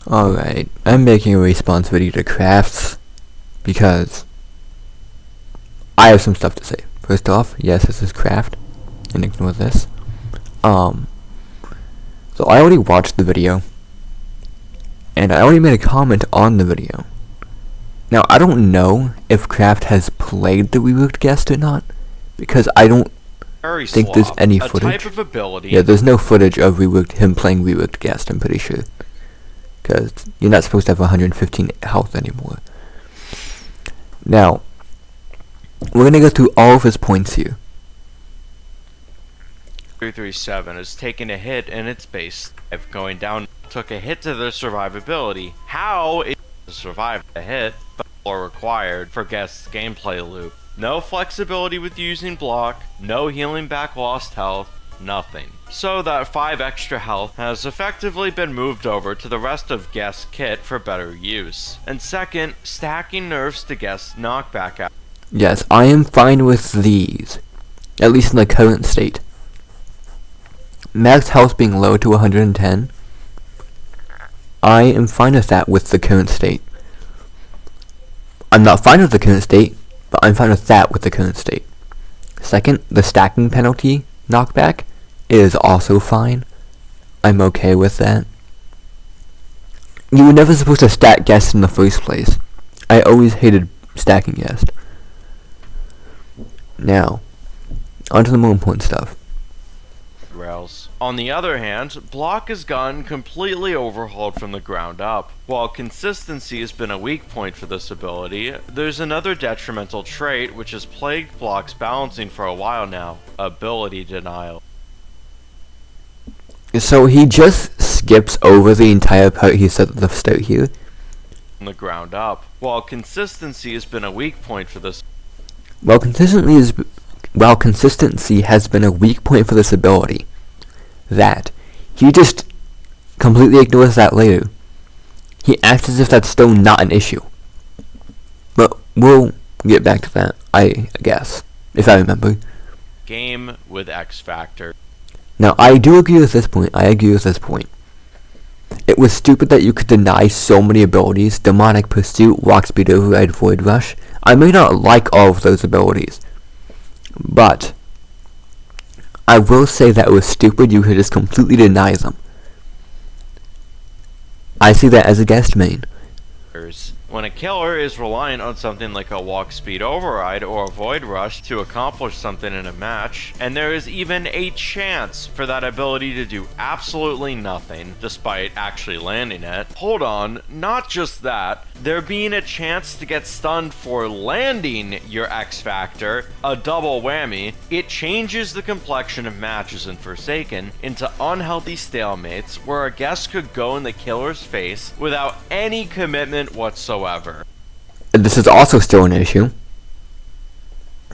Alright, I'm making a response video to crafts because I have some stuff to say. First off, yes, this is craft, and ignore this. So I already watched the video, and I already made a comment on the video. Now, I don't know if craft has played the reworked guest or not, because I don't think there's any footage. Type of ability. Yeah, there's no footage of him playing reworked guest, I'm pretty sure. Because you're not supposed to have 115 health anymore. Now, we're going to go through all of his points here. 337 is taking a hit in its base life. Going down took a hit to their survivability. How is to survive a hit, but are required for guest's gameplay loop. No flexibility with using block, no healing back lost health, nothing. So that 5 extra health has effectively been moved over to the rest of guest's kit for better use. And second, stacking nerfs to guest's knockback out. Yes, I am fine with these, at least in the current state. Max health being low to 110, I am fine with that with the current state. I'm not fine with the current state, but I'm fine with that with the current state. Second, the stacking penalty knockback is also fine. I'm okay with that. You were never supposed to stack guests in the first place. I always hated stacking guests. Now, onto the more important stuff. Rails. On the other hand, block has gotten completely overhauled from the ground up. While consistency has been a weak point for this ability, there's another detrimental trait which has plagued block's balancing for a while now: ability denial. So he just skips over the entire part he said at the start here. From the ground up. While consistency has been a weak point for this. While consistency has been a weak point for this ability, that he just completely ignores that later. He acts as if that's still not an issue. But we'll get back to that, I guess, if I remember. Game with X Factor. Now, I do agree with this point. It was stupid that you could deny so many abilities: Demonic Pursuit, Walk Speed Override, Void Rush. I may not like all of those abilities, but I will say that it was stupid you could just completely deny them. I see that as a guest main. When a killer is reliant on something like a walk speed override or a void rush to accomplish something in a match, and there is even a chance for that ability to do absolutely nothing despite actually landing it. Hold on, not just that, there being a chance to get stunned for landing your X Factor, a double whammy, it changes the complexion of matches in Forsaken into unhealthy stalemates where a guest could go in the killer's face without any commitment whatsoever. This is also still an issue.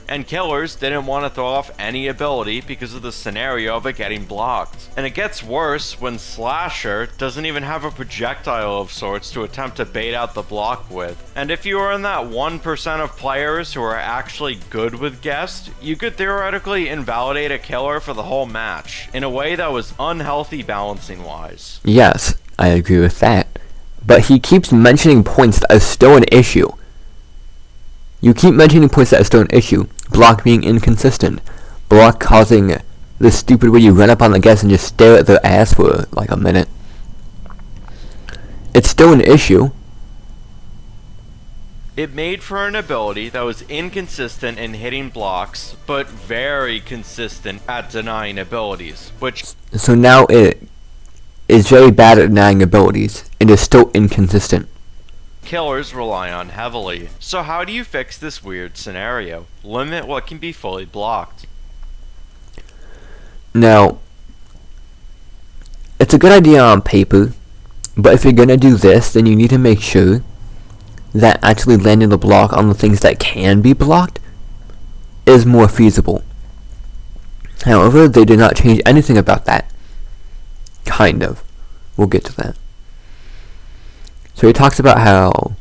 And killers didn't want to throw off any ability because of the scenario of it getting blocked. And it gets worse when Slasher doesn't even have a projectile of sorts to attempt to bait out the block with. And if you are in that 1% of players who are actually good with guest, you could theoretically invalidate a killer for the whole match in a way that was unhealthy balancing wise. Yes, I agree with that. But he keeps mentioning points that are still an issue. You keep mentioning points that are still an issue. Block being inconsistent. Block causing this stupid way you run up on the guest and just stare at their ass for like a minute. It's still an issue. It made for an ability that was inconsistent in hitting blocks, but very consistent at denying abilities, which... So now it is very bad at denying abilities, and is still inconsistent. Killers rely on heavily. So how do you fix this weird scenario? Limit what can be fully blocked. Now, it's a good idea on paper, but if you're gonna do this, then you need to make sure that actually landing the block on the things that can be blocked is more feasible. However, they did not change anything about that. Kind of. We'll get to that. So he talks about how,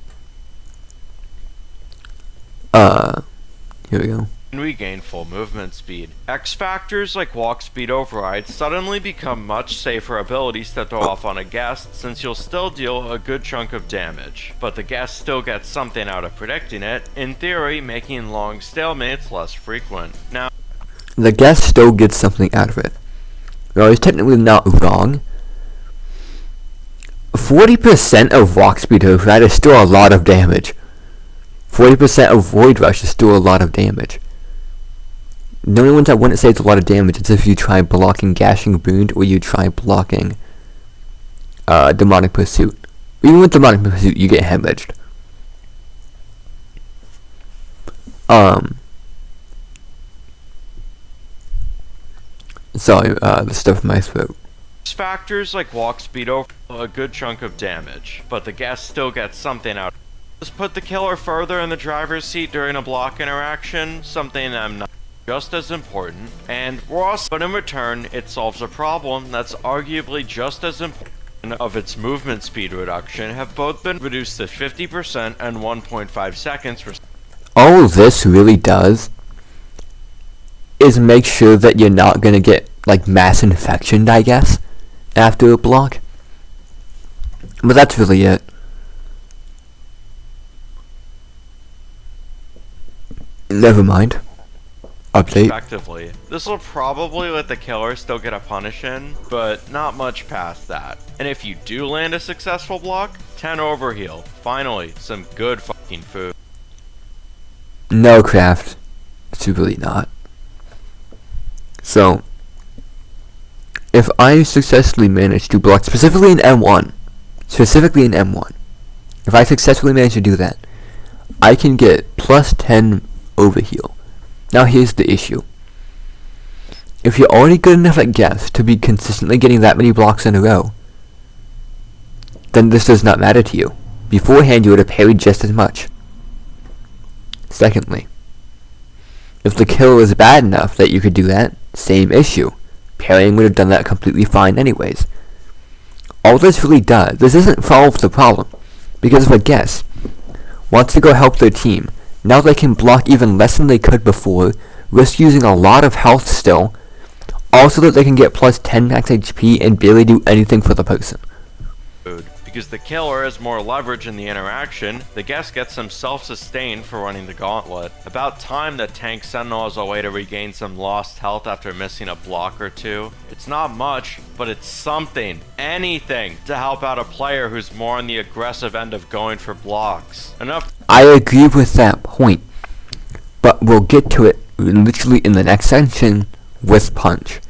here we go. And regain full movement speed. X factors like walk speed override suddenly become much safer abilities to throw off on a guest, since you'll still deal a good chunk of damage, but the guest still gets something out of predicting it, in theory making long stalemates less frequent. Now, the guest still gets something out of it. Well, it's technically not wrong. 40% of walk speed override is still a lot of damage. 40% of void rush is still a lot of damage. The only ones I wouldn't say it's a lot of damage is if you try blocking Gashing Wound or you try blocking Demonic Pursuit. Even with Demonic Pursuit, you get hemorrhaged. Sorry, the stuff in my throat. Factors like walk speed over a good chunk of damage, but the guest still gets something out. Just put the killer further in the driver's seat during a block interaction, something I'm not just as important, and we're also, but in return, it solves a problem that's arguably just as important of its movement speed reduction, have both been reduced to 50% and 1.5 seconds. All this really does is make sure that you're not gonna get like mass infection, I guess, after a block. But that's really it. Never mind. Update. Effectively. This will probably let the killer still get a punish in, but not much past that. And if you do land a successful block, 10 overheal. Finally, some good fucking food. No, Craft. It's really not. So, if I successfully manage to block, specifically in M1, if I successfully manage to do that, I can get plus 10 overheal. Now here's the issue. If you're already good enough at guess to be consistently getting that many blocks in a row, then this does not matter to you. Beforehand you would have parried just as much. Secondly, if the kill is bad enough that you could do that, same issue. Parrying would have done that completely fine anyways. All this really does, this doesn't solve the problem, because if a guess wants to go help their team, now they can block even less than they could before, risk using a lot of health still, also that they can get plus 10 max HP and barely do anything for the person. Because the killer has more leverage in the interaction, the guest gets some self-sustain for running the gauntlet. About time the tank sentinel has a way to regain some lost health after missing a block or two. It's not much, but it's something, anything, to help out a player who's more on the aggressive end of going for blocks. Enough. I agree with that point, but we'll get to it literally in the next section with Punch,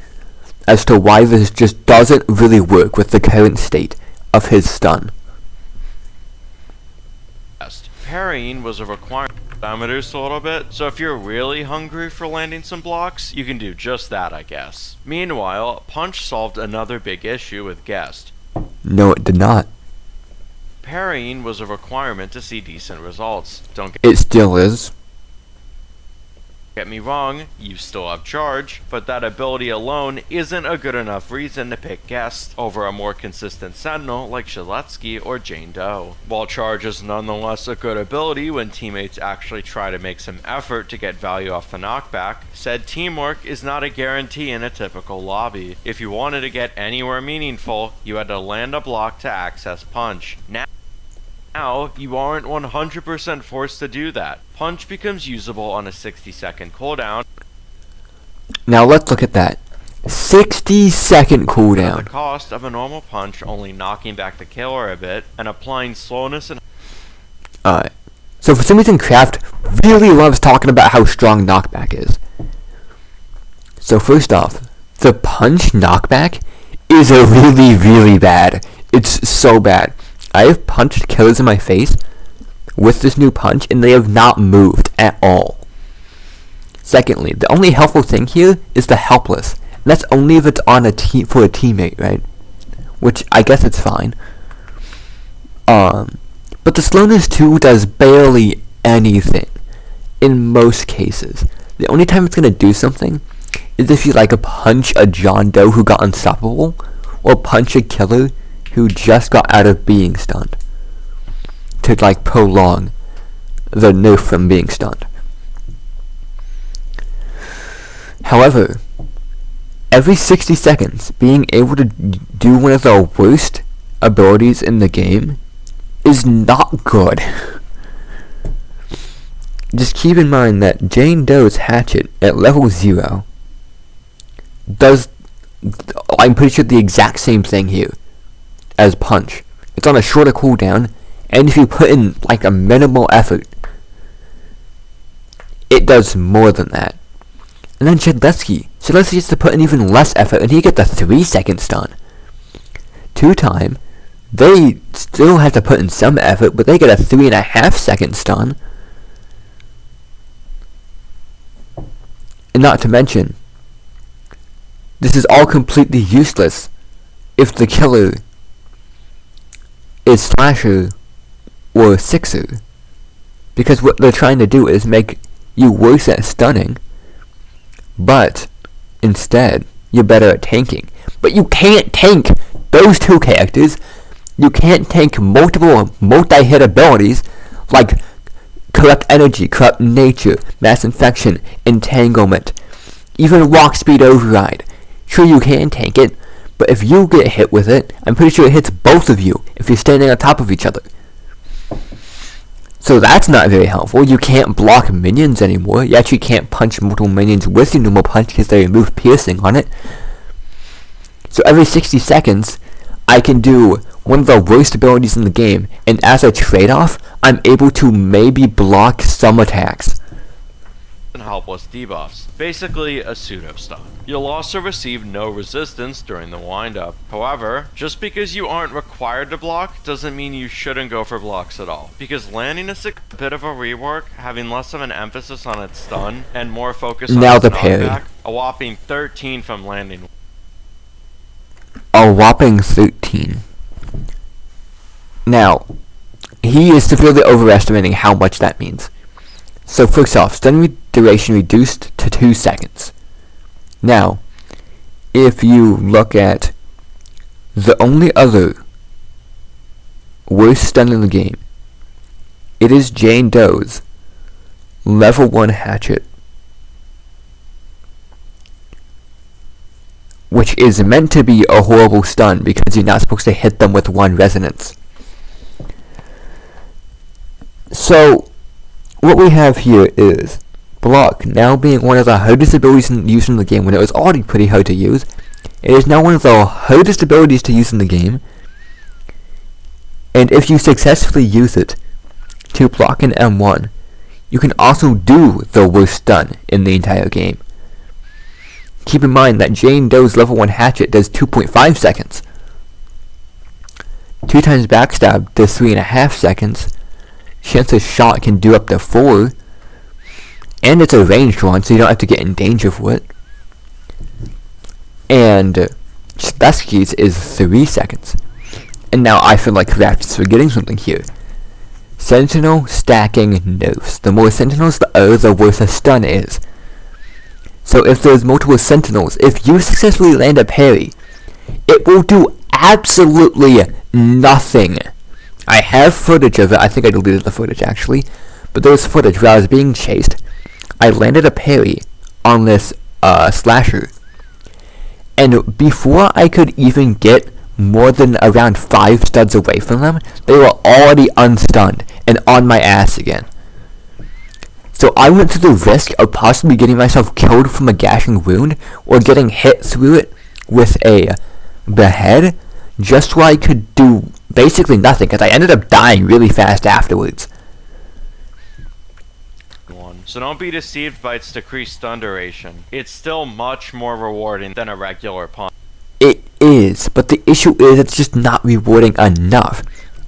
as to why this just doesn't really work with the current state of his stun. Parrying was a requirement. I'm reduced a little bit, so if you're really hungry for landing some blocks, you can do just that, I guess. Meanwhile, Punch solved another big issue with Guest. No, it did not. Parrying was a requirement to see decent results. It still is. Get me wrong, you still have charge, but that ability alone isn't a good enough reason to pick Guest over a more consistent sentinel like Shaletsky or Jane Doe. While charge is nonetheless a good ability when teammates actually try to make some effort to get value off the knockback, said teamwork is not a guarantee in a typical lobby. If you wanted to get anywhere meaningful, you had to land a block to access Punch. Now, you aren't 100% forced to do that. Punch becomes usable on a 60-second cooldown. Now let's look at that. 60-second cooldown. At the cost of a normal punch only knocking back the killer a bit and applying slowness and... Alright. So for some reason Kraft really loves talking about how strong knockback is. So first off, the punch knockback is a really bad. It's so bad. I have punched killers in my face with this new punch, and they have not moved at all. Secondly, the only helpful thing here is the helpless. And that's only if it's on a for a teammate, right? Which I guess it's fine. But the slowness 2 does barely anything in most cases. The only time it's gonna do something is if you like punch a John Doe who got unstoppable, or punch a killer who just got out of being stunned, to like prolong the nerf from being stunned. However, every 60 seconds, being able to do one of the worst abilities in the game is not good. Just keep in mind that Jane Doe's hatchet at level 0 does, I'm pretty sure, the exact same thing here as punch. It's on a shorter cooldown, and if you put in like a minimal effort, it does more than that. And then Shedletsky gets to put in even less effort, and he gets a 3-second stun. 2-time, they still have to put in some effort, but they get a 3.5-second stun. And not to mention, this is all completely useless if the killer is Slasher or Sixer, because what they're trying to do is make you worse at stunning, but instead you're better at tanking. But you can't tank those two characters. You can't tank multiple multi-hit abilities like Corrupt Energy, Corrupt Nature, Mass Infection, Entanglement, even Walk Speed Override. Sure, you can tank it, but if you get hit with it, I'm pretty sure it hits both of you if you're standing on top of each other. So that's not very helpful. You can't block minions anymore. You actually can't punch multiple minions with your normal punch because they remove piercing on it. So every 60 seconds, I can do one of the worst abilities in the game, and as a trade-off, I'm able to maybe block some attacks. And helpless debuffs. Basically a pseudo-stun. You'll also receive no resistance during the wind-up. However, just because you aren't required to block doesn't mean you shouldn't go for blocks at all. Because landing is a bit of a rework, having less of an emphasis on its stun and more focus on its knockback. A whopping 13 from landing. A whopping 13. Now, he is severely overestimating how much that means. So first off, stun duration reduced to 2 seconds. Now, if you look at the only other worst stun in the game, it is Jane Doe's level 1 hatchet, which is meant to be a horrible stun because you're not supposed to hit them with 1 resonance. So, what we have here is Block now being one of the hardest abilities used in the game when it was already pretty hard to use. It is now one of the hardest abilities to use in the game, and if you successfully use it to block an M1, you can also do the worst stun in the entire game. Keep in mind that Jane Doe's level 1 hatchet does 2.5 seconds. 2 times backstab does 3.5 seconds. Chance's shot can do up to 4. And it's a ranged one, so you don't have to get in danger for it. And Shedletsky's is 3 seconds. And now I feel like Craft is forgetting something here. Sentinel stacking nerfs. The more sentinels the worse a stun is. So if there's multiple sentinels, if you successfully land a parry, it will do absolutely nothing. I have footage of it. I think I deleted the footage actually. But there was footage where I was being chased. I landed a parry on this slasher. And before I could even get more than around 5 studs away from them, they were already unstunned and on my ass again. So I went through the risk of possibly getting myself killed from a gashing wound or getting hit through it with a behead just so I could do basically nothing, because I ended up dying really fast afterwards. So don't be deceived by its decreased stun duration. It's still much more rewarding than a regular punch. It is, but the issue is it's just not rewarding enough.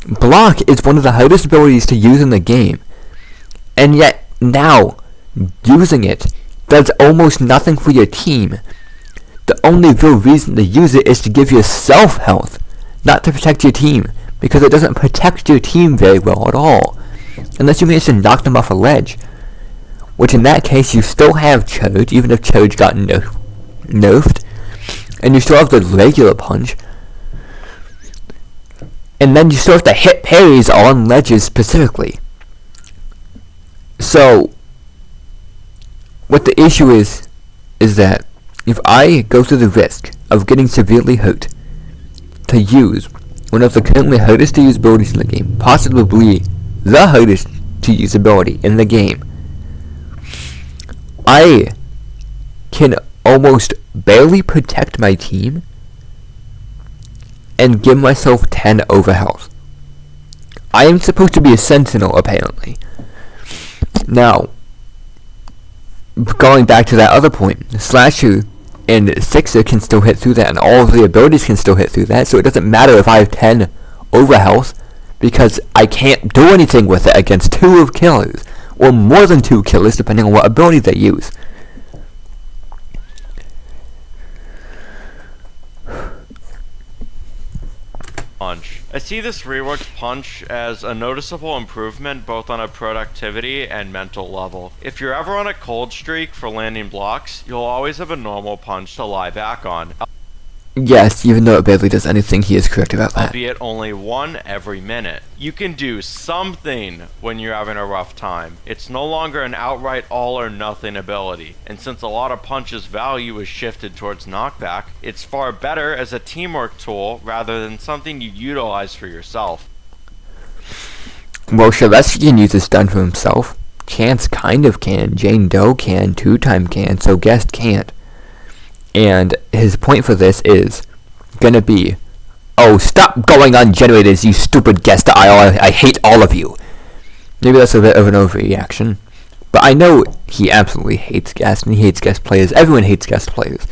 Block is one of the hardest abilities to use in the game, and yet now using it does almost nothing for your team. The only real reason to use it is to give yourself health, not to protect your team, because it doesn't protect your team very well at all, unless you manage to knock them off a ledge. Which in that case, you still have Charge, even if Charge got nerfed. And you still have the regular punch. And then you still have to hit parries on ledges specifically. So, what the issue is is that if I go through the risk of getting severely hurt to use one of the currently hardest to use abilities in the game, possibly the hardest to use ability in the game, I can almost barely protect my team and give myself 10 over health. I am supposed to be a sentinel, apparently. Now, going back to that other point, Slasher and Sixer can still hit through that, and all of the abilities can still hit through that, so it doesn't matter if I have 10 over health, because I can't do anything with it against 2 of killers, or more than 2 killers, depending on what ability they use. Punch. I see this reworked punch as a noticeable improvement both on a productivity and mental level. If you're ever on a cold streak for landing blocks, you'll always have a normal punch to lie back on. Yes, even though it barely does anything, he is correct about that. Albeit only one every minute. You can do something when you're having a rough time. It's no longer an outright all or nothing ability, and since a lot of punch's value is shifted towards knockback, it's far better as a teamwork tool rather than something you utilize for yourself. Well, Shalesky can use a stun for himself. Chance kind of can. Jane Doe can. Two-Time can. So Guest can't. And his point for this is gonna be, oh, stop going on generators, you stupid Guest. I hate all of you. Maybe that's a bit of an overreaction. But I know he absolutely hates Guest, and he hates Guest players. Everyone hates Guest players.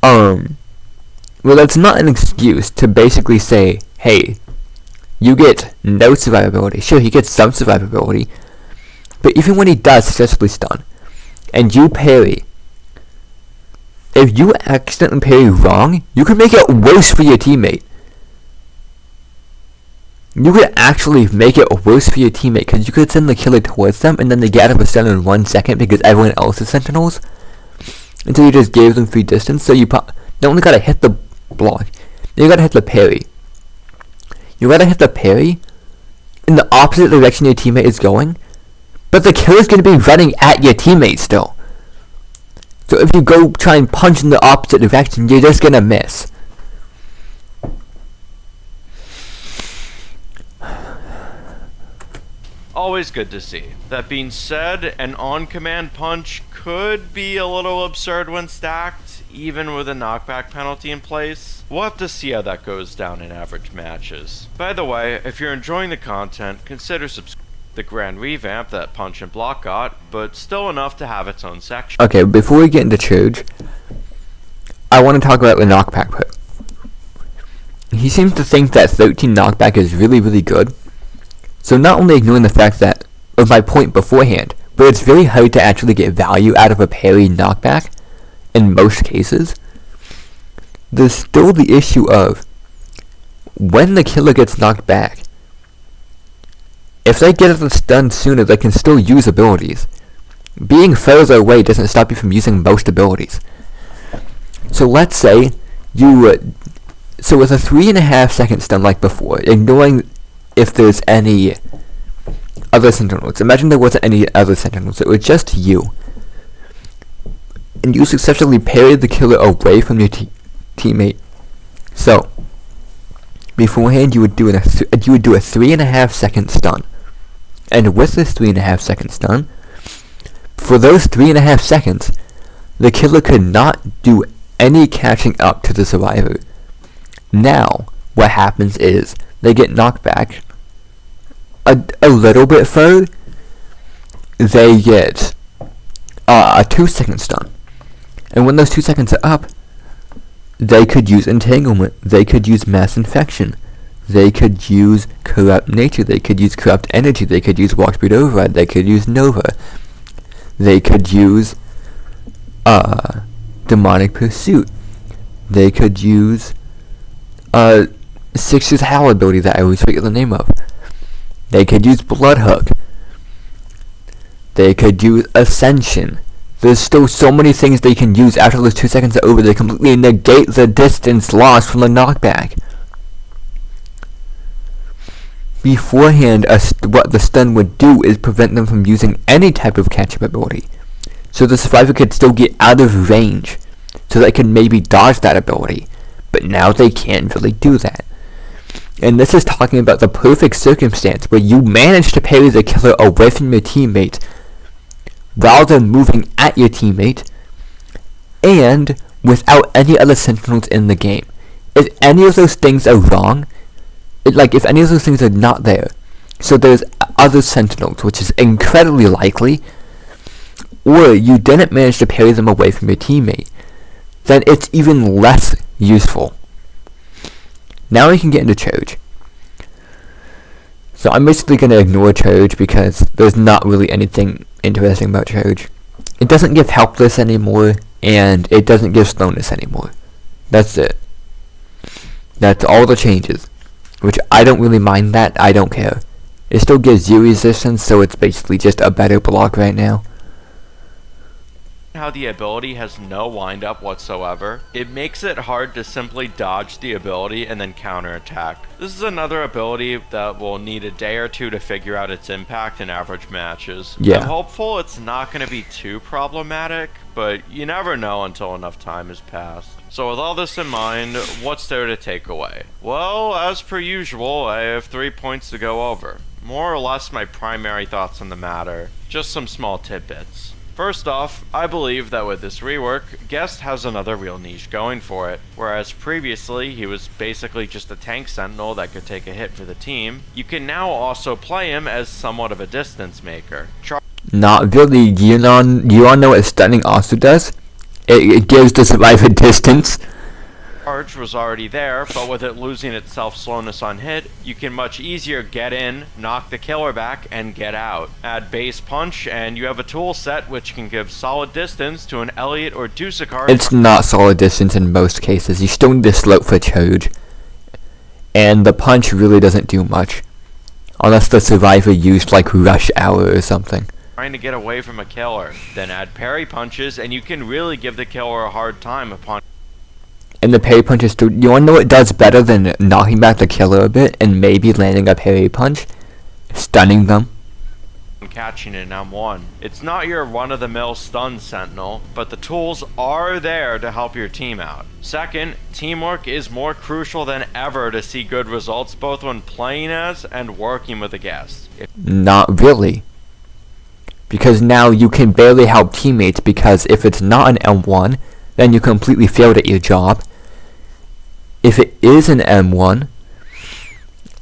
Well, that's not an excuse to basically say, hey, you get no survivability. Sure, he gets some survivability. But even when he does successfully stun, and you parry, if you accidentally parry wrong, you can make it worse for your teammate. You could actually make it worse for your teammate, because you could send the killer towards them, and then they get out of a stun in 1 second because everyone else is sentinels, until you just gave them free distance. So you not only gotta hit the block, you gotta hit the parry. You gotta hit the parry in the opposite direction your teammate is going, but the killer's gonna be running at your teammate still. So if you go try and punch in the opposite direction, you're just gonna miss. Always good to see. That being said, an on-command punch could be a little absurd when stacked, even with a knockback penalty in place. We'll have to see how that goes down in average matches. By the way, if you're enjoying the content, consider subscribing. The grand revamp that Punch and Block got, but still enough to have its own section. Okay, before we get into Church, I want to talk about the knockback put. He seems to think that 13 knockback is really, really good. So not only ignoring the fact that, of my point beforehand, but it's very hard to actually get value out of a parry knockback, in most cases. There's still the issue of, when the killer gets knocked back, if they get the stun sooner, they can still use abilities. Being further away doesn't stop you from using most abilities. So let's say you... so with a 3.5 second stun like before, ignoring if there's any other sentinels. Imagine there wasn't any other sentinels, it was just you. And you successfully parried the killer away from your teammate. So, beforehand you would do a 3.5 second stun. And with this 3.5 second stun, for those 3.5 seconds, the killer could not do any catching up to the survivor. Now, what happens is, they get knocked back a little bit further, they get a 2 second stun. And when those 2 seconds are up, they could use entanglement, they could use mass infection, they could use corrupt nature, they could use corrupt energy, they could use walk speed override, they could use nova, they could use demonic pursuit, they could use Six's Howl ability that I always forget the name of, they could use blood hook, they could use ascension. There's still so many things they can use after those 2 seconds are over. They completely negate the distance lost from the knockback. Beforehand, what the stun would do is prevent them from using any type of catch-up ability. so the survivor could still get out of range, so they could maybe dodge that ability. But now they can't really do that. And this is talking about the perfect circumstance where you manage to parry the killer away from your teammate while they're moving at your teammate and without any other sentinels in the game. If any of those things are wrong, if any of those things are not there, so there's other sentinels, which is incredibly likely, or you didn't manage to parry them away from your teammate, then it's even less useful. Now we can get into charge. So I'm basically going to ignore charge because there's not really anything interesting about charge. It doesn't give helpless anymore, and it doesn't give slowness anymore. That's it. That's all the changes, which I don't really mind that. I don't care. It still gives you resistance, so it's basically just a better block right now. How the ability has no wind-up whatsoever, it makes it hard to simply dodge the ability and then counterattack. This is another ability that will need a day or two to figure out its impact in average matches. Yeah. I'm hopeful it's not going to be too problematic, but you never know until enough time has passed. So with all this in mind, what's there to take away? Well, as per usual, I have 3 points to go over. More or less my primary thoughts on the matter, just some small tidbits. First off, I believe that with this rework, Guest has another real niche going for it. Whereas previously, he was basically just a tank sentinel that could take a hit for the team, you can now also play him as somewhat of a distance maker. Not really. Do you all know what stunning also does? It gives the survivor distance. Charge was already there, but with it losing itself slowness on hit, you can much easier get in, knock the killer back, and get out. Add base punch, and you have a tool set which can give solid distance to an Elliot or Dusakar. It's not solid distance in most cases. You still need to slope for charge. And the punch really doesn't do much. Unless the survivor used like rush hour or something. Trying to get away from a killer. Then add parry punches, and you can really give the killer a hard time upon... And the parry punch is you wanna know what does better than knocking back the killer a bit and maybe landing a parry punch? Stunning them. Catching an M1. It's not your run-of-the-mill stun sentinel, but the tools are there to help your team out. Second, teamwork is more crucial than ever to see good results both when playing as and working with a guest. Not really. Because now you can barely help teammates because if it's not an M1, then you completely failed at your job. If it is an M1,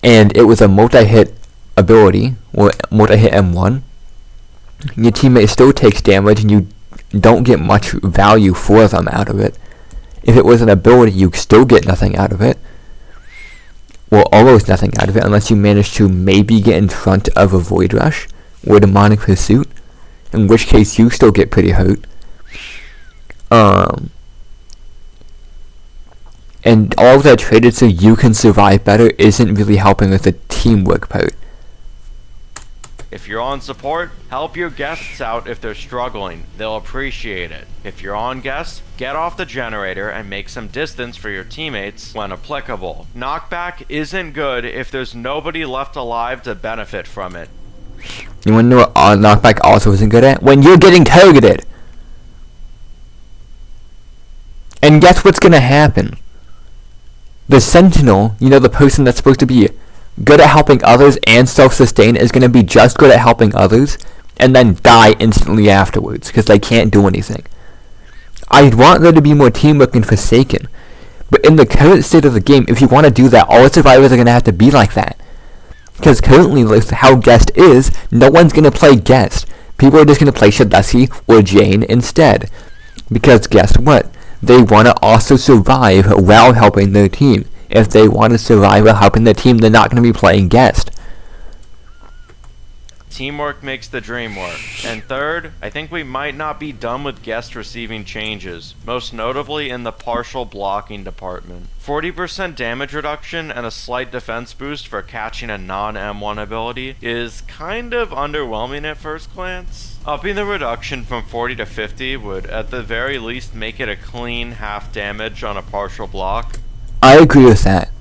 and it was a multi-hit ability, or multi-hit M1, your teammate still takes damage and you don't get much value for them out of it. If it was an ability, you still get nothing out of it. Well, almost nothing out of it, unless you manage to maybe get in front of a Void Rush, or Demonic Pursuit, in which case you still get pretty hurt. And all of that traded so you can survive better isn't really helping with the teamwork part. If you're on support, help your guests out if they're struggling. They'll appreciate it. If you're on guest, get off the generator and make some distance for your teammates when applicable. Knockback isn't good if there's nobody left alive to benefit from it. You wanna know what knockback also isn't good at? When you're getting targeted! And guess what's gonna happen? The sentinel, the person that's supposed to be good at helping others and self-sustain is going to be just good at helping others and then die instantly afterwards because they can't do anything. I want there to be more teamwork in Forsaken, but in the current state of the game, if you want to do that, all survivors are going to have to be like that. Because currently, with how Guest is, no one's going to play Guest. People are just going to play Shadesi or Jane instead. Because guess what? They want to also survive while helping their team. If they want to survive while helping their team, they're not going to be playing Guest. Teamwork makes the dream work. And third, I think we might not be done with Guest receiving changes, most notably in the partial blocking department. 40% damage reduction and a slight defense boost for catching a non-M1 ability is kind of underwhelming at first glance. Upping the reduction from 40 to 50 would at the very least make it a clean half damage on a partial block. I agree with that.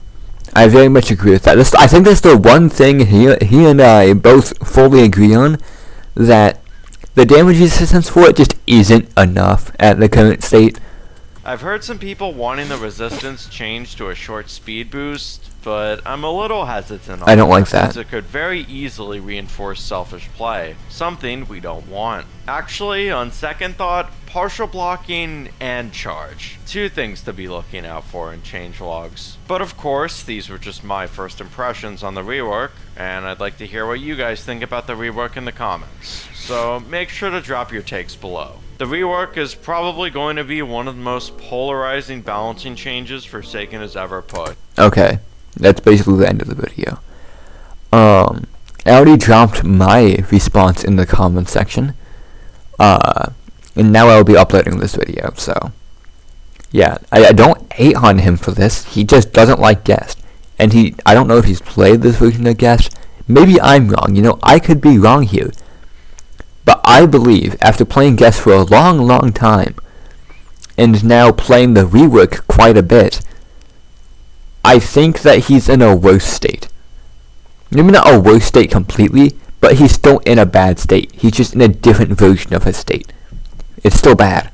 I very much agree with that. I think that's the one thing he and I both fully agree on, that the damage resistance for it just isn't enough at the current state. I've heard some people wanting the resistance changed to a short speed boost, but I'm a little hesitant on I don't like that. since it could very easily reinforce selfish play, something we don't want. Actually, on second thought, partial blocking and charge. Two things to be looking out for in changelogs. But of course, these were just my first impressions on the rework, and I'd like to hear what you guys think about the rework in the comments. So make sure to drop your takes below. The rework is probably going to be one of the most polarizing balancing changes Forsaken has ever put. Okay, that's basically the end of the video. I already dropped my response in the comments section. And now I'll be uploading this video, so yeah, I don't hate on him for this. He just doesn't like Guest, and I don't know if he's played this version of Guest. Maybe I'm wrong, I could be wrong here, but I believe after playing Guest for a long time and now playing the rework quite a bit, I think that he's in a worse state. Maybe not a worse state completely, but he's still in a bad state. He's just in a different version of his state. It's still bad.